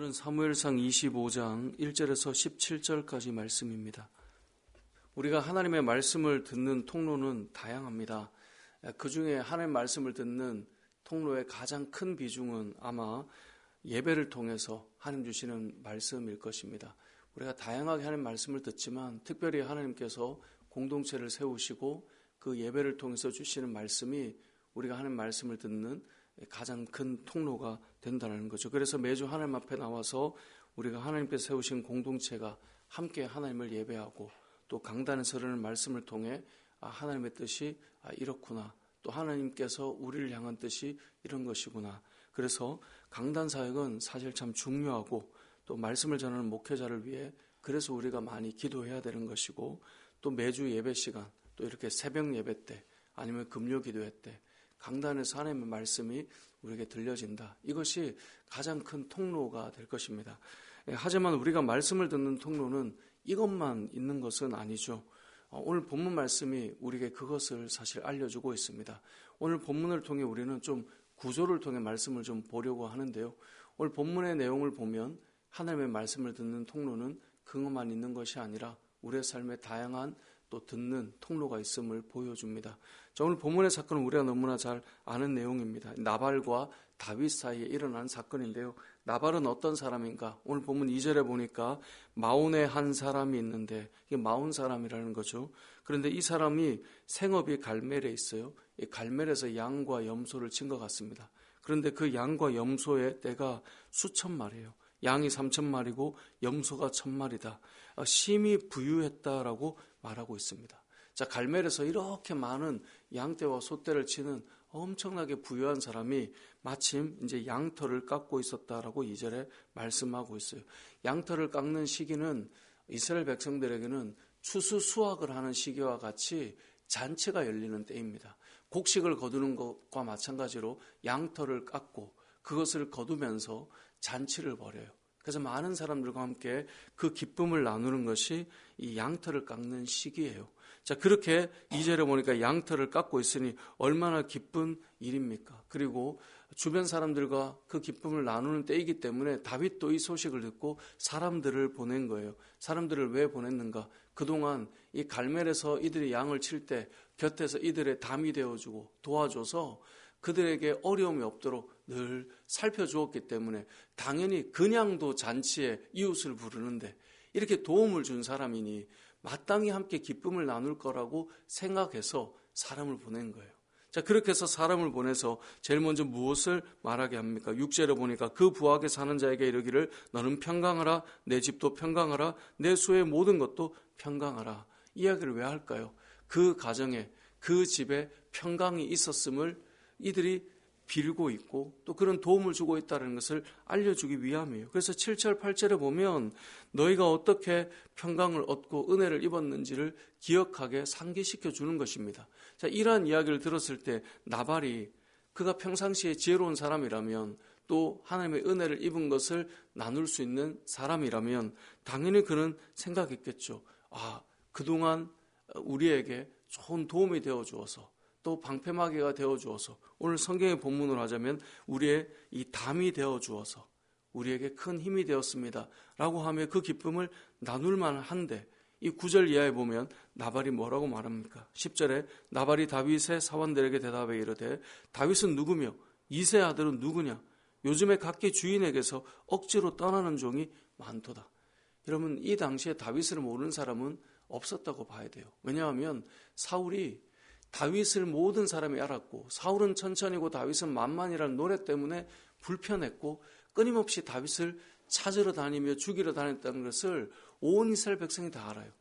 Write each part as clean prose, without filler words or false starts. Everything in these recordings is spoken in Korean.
오늘은 사무엘상 25장 1절에서 17절까지 말씀입니다. 우리가 하나님의 말씀을 듣는 통로는 다양합니다. 그 중에 하나님의 말씀을 듣는 통로의 가장 큰 비중은 아마 예배를 통해서 하나님 주시는 말씀일 것입니다. 우리가 다양하게 하나님 말씀을 듣지만 특별히 하나님께서 공동체를 세우시고 그 예배를 통해서 주시는 말씀이 우리가 하나님 말씀을 듣는 가장 큰 통로가 된다는 거죠. 그래서 매주 하나님 앞에 나와서 우리가 하나님께서 세우신 공동체가 함께 하나님을 예배하고 또 강단에서 흐르는 말씀을 통해 하나님의 뜻이 이렇구나, 또 하나님께서 우리를 향한 뜻이 이런 것이구나. 그래서 강단 사역은 사실 참 중요하고 또 말씀을 전하는 목회자를 위해 그래서 우리가 많이 기도해야 되는 것이고, 또 매주 예배 시간, 또 이렇게 새벽 예배 때 아니면 금요 기도회 때 강단에서 하나님의 말씀이 우리에게 들려진다. 이것이 가장 큰 통로가 될 것입니다. 하지만 우리가 말씀을 듣는 통로는 이것만 있는 것은 아니죠. 오늘 본문 말씀이 우리에게 그것을 사실 알려주고 있습니다. 오늘 본문을 통해 우리는 좀 구조를 통해 말씀을 좀 보려고 하는데요. 오늘 본문의 내용을 보면 하나님의 말씀을 듣는 통로는 그것만 있는 것이 아니라 우리의 삶에 다양한 또 듣는 통로가 있음을 보여줍니다. 자, 오늘 본문의 사건은 우리가 너무나 잘 아는 내용입니다. 나발과 다윗 사이에 일어난 사건인데요. 나발은 어떤 사람인가? 오늘 본문 2절에 보니까 마온의 한 사람이 있는데, 이게 마온 사람이라는 거죠. 그런데 이 사람이 생업이 갈멜에 있어요. 이 갈멜에서 양과 염소를 친 것 같습니다. 그런데 그 양과 염소의 떼가 수천 마리예요. 양이 3,000마리고 염소가 1,000마리다. 심히 부유했다라고 말하고 있습니다. 자, 갈멜에서 이렇게 많은 양떼와 소떼를 치는 엄청나게 부유한 사람이 마침 이제 양털을 깎고 있었다라고 2절에 말씀하고 있어요. 양털을 깎는 시기는 이스라엘 백성들에게는 추수 수확을 하는 시기와 같이 잔치가 열리는 때입니다. 곡식을 거두는 것과 마찬가지로 양털을 깎고 그것을 거두면서 잔치를 벌여요. 그래서 많은 사람들과 함께 그 기쁨을 나누는 것이 이 양털을 깎는 시기예요. 자, 그렇게 2절에 보니까 양털을 깎고 있으니 얼마나 기쁜 일입니까? 그리고 주변 사람들과 그 기쁨을 나누는 때이기 때문에 다윗도 이 소식을 듣고 사람들을 보낸 거예요. 사람들을 왜 보냈는가? 그동안 이 갈멜에서 이들이 양을 칠 때 곁에서 이들의 담이 되어주고 도와줘서 그들에게 어려움이 없도록 늘 살펴주었기 때문에 당연히 그냥도 잔치에 이웃을 부르는데 이렇게 도움을 준 사람이니 마땅히 함께 기쁨을 나눌 거라고 생각해서 사람을 보낸 거예요. 자, 그렇게 해서 사람을 보내서 제일 먼저 무엇을 말하게 합니까? 6절에 보니까 그 부하게 사는 자에게 이르기를 너는 평강하라, 내 집도 평강하라, 내 수의 모든 것도 평강하라. 이야기를 왜 할까요? 그 가정에, 그 집에 평강이 있었음을 이들이 빌고 있고 또 그런 도움을 주고 있다는 것을 알려주기 위함이에요. 그래서 7절, 8절에 보면 너희가 어떻게 평강을 얻고 은혜를 입었는지를 기억하게 상기시켜 주는 것입니다. 자, 이러한 이야기를 들었을 때 나발이 그가 평상시에 지혜로운 사람이라면 또 하나님의 은혜를 입은 것을 나눌 수 있는 사람이라면 당연히 그는 생각했겠죠. 그동안 우리에게 좋은 도움이 되어 주어서 또 방패막이가 되어 주어서 오늘 성경의 본문으로 하자면 우리의 이 담이 되어 주어서 우리에게 큰 힘이 되었습니다 라고 하며 그 기쁨을 나눌 만한데 이 9절 이하에 보면 나발이 뭐라고 말합니까? 10절에 나발이 다윗의 사원들에게 대답해 이르되 다윗은 누구며 이새의 아들은 누구냐? 요즘에 각기 주인에게서 억지로 떠나는 종이 많도다. 여러분, 이 당시에 다윗을 모르는 사람은 없었다고 봐야 돼요. 왜냐하면 사울이 다윗을 모든 사람이 알았고 사울은 천천히고 다윗은 만만이라는 노래 때문에 불편했고 끊임없이 다윗을 찾으러 다니며 죽이러 다녔다는 것을 온 이스라엘 백성이 다 알아요.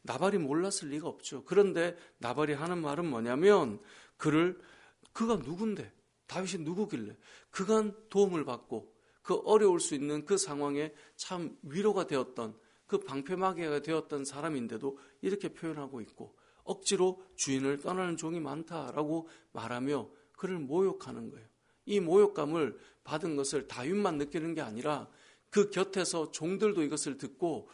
나발이 몰랐을 리가 없죠. 그런데 나발이 하는 말은 뭐냐면 그가 누군데? 다윗이 누구길래? 그간 도움을 받고 그 어려울 수 있는 그 상황에 참 위로가 되었던 그 방패막이가 되었던 사람인데도 이렇게 표현하고 있고 억지로 주인을 떠나는 종이 많다라고 말하며 그를 모욕하는 거예요. 이 모욕감을 받은 것을 다윗만 느끼는 게 아니라 그 곁에서 종들도 이것을 듣고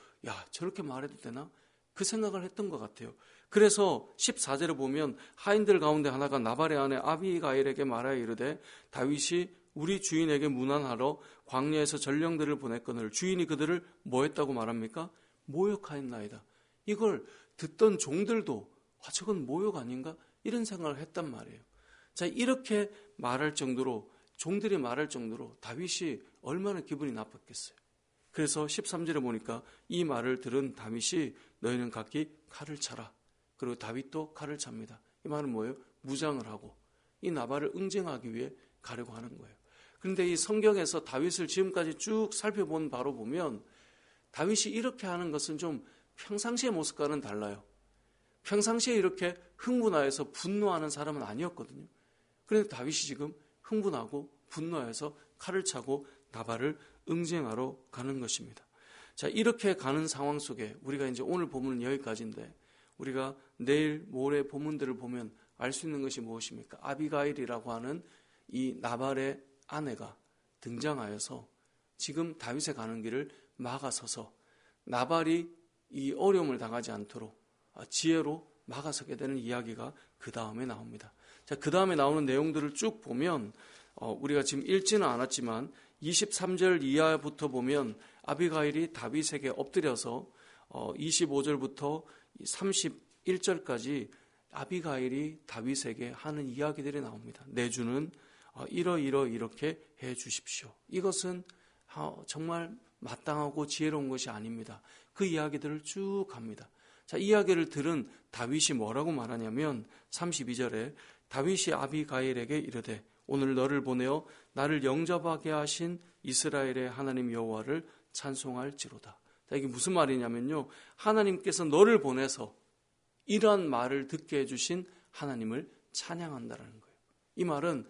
저렇게 말해도 되나? 그 생각을 했던 것 같아요. 그래서 14절에 보면 하인들 가운데 하나가 나발의 아내 아비가일에게 말하여 이르되 다윗이 우리 주인에게 문안하러 광야에서 전령들을 보냈거늘 주인이 그들을 뭐 했다고 말합니까? 모욕하였나이다. 이걸 듣던 종들도 저건 모욕 아닌가? 이런 생각을 했단 말이에요. 자, 이렇게 말할 정도로, 종들이 말할 정도로 다윗이 얼마나 기분이 나빴겠어요. 그래서 13절에 보니까 이 말을 들은 다윗이 너희는 각기 칼을 차라. 그리고 다윗도 칼을 찹니다. 이 말은 뭐예요? 무장을 하고 이 나발을 응징하기 위해 가려고 하는 거예요. 그런데 이 성경에서 다윗을 지금까지 쭉 살펴본 바로 보면 다윗이 이렇게 하는 것은 좀 평상시의 모습과는 달라요. 평상시에 이렇게 흥분하여서 분노하는 사람은 아니었거든요. 그런데 다윗이 지금 흥분하고 분노해서 칼을 차고 나발을 응징하러 가는 것입니다. 자, 이렇게 가는 상황 속에 우리가 이제 오늘 본문은 여기까지인데 우리가 내일 모레 본문들을 보면 알 수 있는 것이 무엇입니까? 아비가일이라고 하는 이 나발의 아내가 등장하여서 지금 다윗의 가는 길을 막아서서 나발이 이 어려움을 당하지 않도록 지혜로 막아서게 되는 이야기가 그 다음에 나옵니다. 자, 그 다음에 나오는 내용들을 쭉 보면 우리가 지금 읽지는 않았지만 23절 이하부터 보면 아비가일이 다윗에게 엎드려서 25절부터 31절까지 아비가일이 다윗에게 하는 이야기들이 나옵니다. 내 주는 이렇게 해 주십시오. 이것은 정말 마땅하고 지혜로운 것이 아닙니다. 그 이야기들을 쭉 합니다. 자, 이야기를 들은 다윗이 뭐라고 말하냐면 32절에 다윗이 아비가일에게 이르되 오늘 너를 보내어 나를 영접하게 하신 이스라엘의 하나님 여호와를 찬송할지로다. 자, 이게 무슨 말이냐면요, 하나님께서 너를 보내서 이러한 말을 듣게 해주신 하나님을 찬양한다는 거예요. 이 말은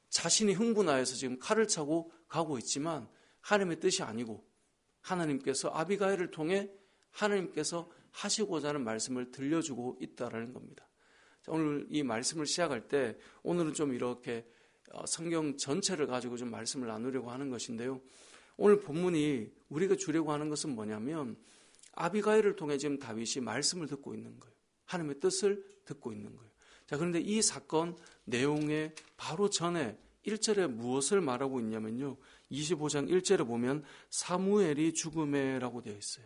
자신이 흥분하여서 지금 칼을 차고 가고 있지만 하나님의 뜻이 아니고 하나님께서 아비가일을 통해 하나님께서 하시고자 하는 말씀을 들려주고 있다는 겁니다. 자, 오늘 이 말씀을 시작할 때 오늘은 좀 이렇게 성경 전체를 가지고 좀 말씀을 나누려고 하는 것인데요. 오늘 본문이 우리가 주려고 하는 것은 뭐냐면 아비가일을 통해 지금 다윗이 말씀을 듣고 있는 거예요. 하나님의 뜻을 듣고 있는 거예요. 자, 그런데 이 사건 내용의 바로 전에 1절에 무엇을 말하고 있냐면요, 25장 1절에 보면 사무엘이 죽음에라고 되어 있어요.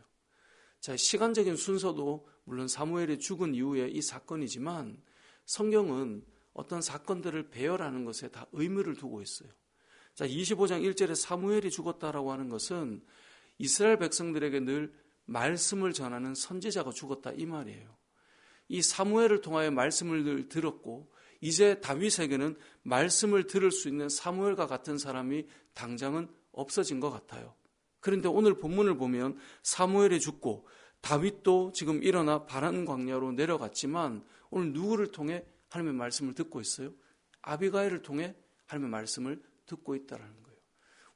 자, 시간적인 순서도 물론 사무엘이 죽은 이후에 이 사건이지만 성경은 어떤 사건들을 배열하는 것에 다 의미를 두고 있어요. 자, 25장 1절에 사무엘이 죽었다라고 하는 것은 이스라엘 백성들에게 늘 말씀을 전하는 선지자가 죽었다 이 말이에요. 이 사무엘을 통하여 말씀을 늘 들었고 이제 다윗에게는 말씀을 들을 수 있는 사무엘과 같은 사람이 당장은 없어진 것 같아요. 그런데 오늘 본문을 보면 사무엘이 죽고 다윗도 지금 일어나 바란 광야로 내려갔지만 오늘 누구를 통해 하나님의 말씀을 듣고 있어요? 아비가일을 통해 하나님의 말씀을 듣고 있다는 거예요.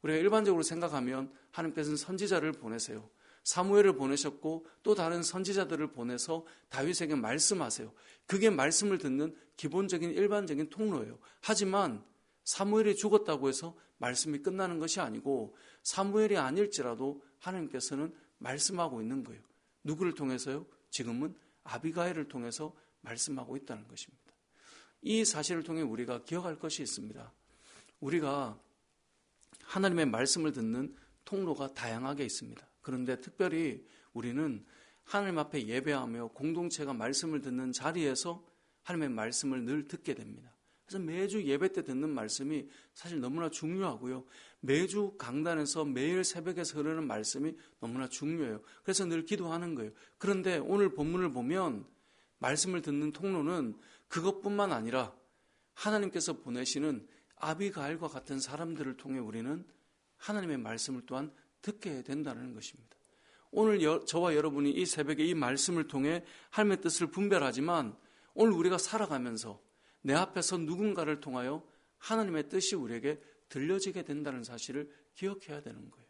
우리가 일반적으로 생각하면 하나님께서는 선지자를 보내세요. 사무엘을 보내셨고 또 다른 선지자들을 보내서 다윗에게 말씀하세요. 그게 말씀을 듣는 기본적인 일반적인 통로예요. 하지만 사무엘이 죽었다고 해서 말씀이 끝나는 것이 아니고 사무엘이 아닐지라도 하나님께서는 말씀하고 있는 거예요. 누구를 통해서요? 지금은 아비가일을 통해서 말씀하고 있다는 것입니다. 이 사실을 통해 우리가 기억할 것이 있습니다. 우리가 하나님의 말씀을 듣는 통로가 다양하게 있습니다. 그런데 특별히 우리는 하나님 앞에 예배하며 공동체가 말씀을 듣는 자리에서 하나님의 말씀을 늘 듣게 됩니다. 그래서 매주 예배 때 듣는 말씀이 사실 너무나 중요하고요. 매주 강단에서 매일 새벽에서 흐르는 말씀이 너무나 중요해요. 그래서 늘 기도하는 거예요. 그런데 오늘 본문을 보면 말씀을 듣는 통로는 그것뿐만 아니라 하나님께서 보내시는 아비가일과 같은 사람들을 통해 우리는 하나님의 말씀을 또한 듣게 된다는 것입니다. 오늘 저와 여러분이 이 새벽에 이 말씀을 통해 하나님의 뜻을 분별하지만 오늘 우리가 살아가면서 내 앞에서 누군가를 통하여 하나님의 뜻이 우리에게 들려지게 된다는 사실을 기억해야 되는 거예요.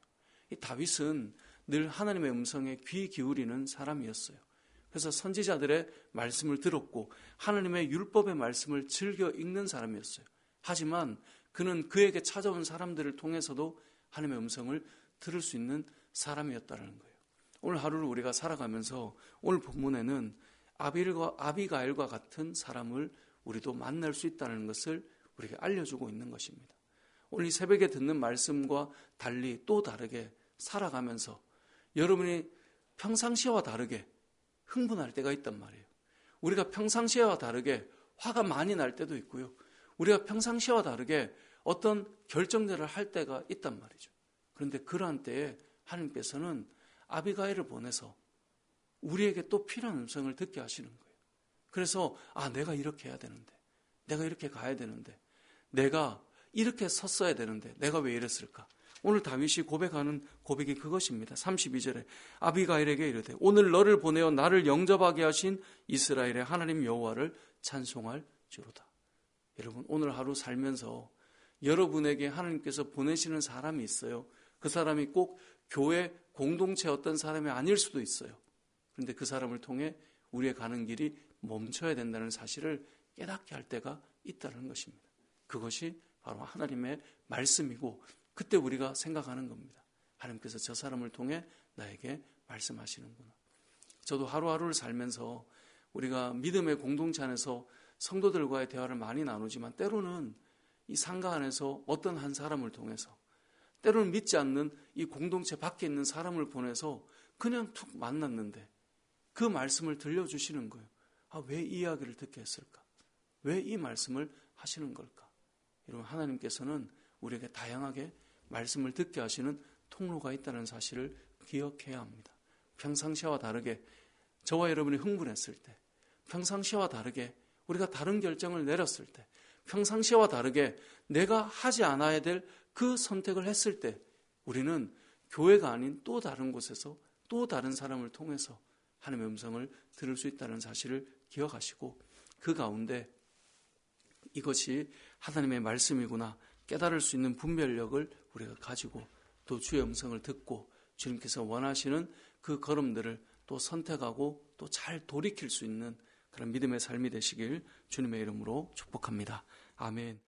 이 다윗은 늘 하나님의 음성에 귀 기울이는 사람이었어요. 그래서 선지자들의 말씀을 들었고 하나님의 율법의 말씀을 즐겨 읽는 사람이었어요. 하지만 그는 그에게 찾아온 사람들을 통해서도 하나님의 음성을 들을 수 있는 사람이었다는 거예요. 오늘 하루를 우리가 살아가면서 오늘 본문에는 아비가일과 같은 사람을 우리도 만날 수 있다는 것을 우리에게 알려주고 있는 것입니다. 오늘 이 새벽에 듣는 말씀과 달리 또 다르게 살아가면서 여러분이 평상시와 다르게 흥분할 때가 있단 말이에요. 우리가 평상시와 다르게 화가 많이 날 때도 있고요. 우리가 평상시와 다르게 어떤 결정들을 할 때가 있단 말이죠. 그런데 그러한 때에 하나님께서는 아비가일을 보내서 우리에게 또 필요한 음성을 듣게 하시는 거예요. 그래서 내가 이렇게 해야 되는데, 내가 이렇게 가야 되는데, 내가 이렇게 섰어야 되는데 내가 왜 이랬을까? 오늘 다윗이 고백하는 고백이 그것입니다. 32절에 아비가일에게 이르되 오늘 너를 보내어 나를 영접하게 하신 이스라엘의 하나님 여호와를 찬송할 지로다. 여러분, 오늘 하루 살면서 여러분에게 하나님께서 보내시는 사람이 있어요. 그 사람이 꼭 교회 공동체 어떤 사람이 아닐 수도 있어요. 그런데 그 사람을 통해 우리의 가는 길이 멈춰야 된다는 사실을 깨닫게 할 때가 있다는 것입니다. 그것이 바로 하나님의 말씀이고, 그때 우리가 생각하는 겁니다. 하나님께서 저 사람을 통해 나에게 말씀하시는구나. 저도 하루하루를 살면서 우리가 믿음의 공동체 안에서 성도들과의 대화를 많이 나누지만 때로는 이 상가 안에서 어떤 한 사람을 통해서, 때로는 믿지 않는 이 공동체 밖에 있는 사람을 보내서 그냥 툭 만났는데 그 말씀을 들려주시는 거예요. 왜 이 이야기를 듣게 했을까? 왜 이 말씀을 하시는 걸까? 여러분, 하나님께서는 우리에게 다양하게 말씀을 듣게 하시는 통로가 있다는 사실을 기억해야 합니다. 평상시와 다르게 저와 여러분이 흥분했을 때, 평상시와 다르게 우리가 다른 결정을 내렸을 때, 평상시와 다르게 내가 하지 않아야 될 그 선택을 했을 때 우리는 교회가 아닌 또 다른 곳에서 또 다른 사람을 통해서 하나님의 음성을 들을 수 있다는 사실을 기억하시고, 그 가운데 이것이 하나님의 말씀이구나 깨달을 수 있는 분별력을 우리가 가지고 또 주의 음성을 듣고 주님께서 원하시는 그 걸음들을 또 선택하고 또 잘 돌이킬 수 있는 그런 믿음의 삶이 되시길 주님의 이름으로 축복합니다. 아멘.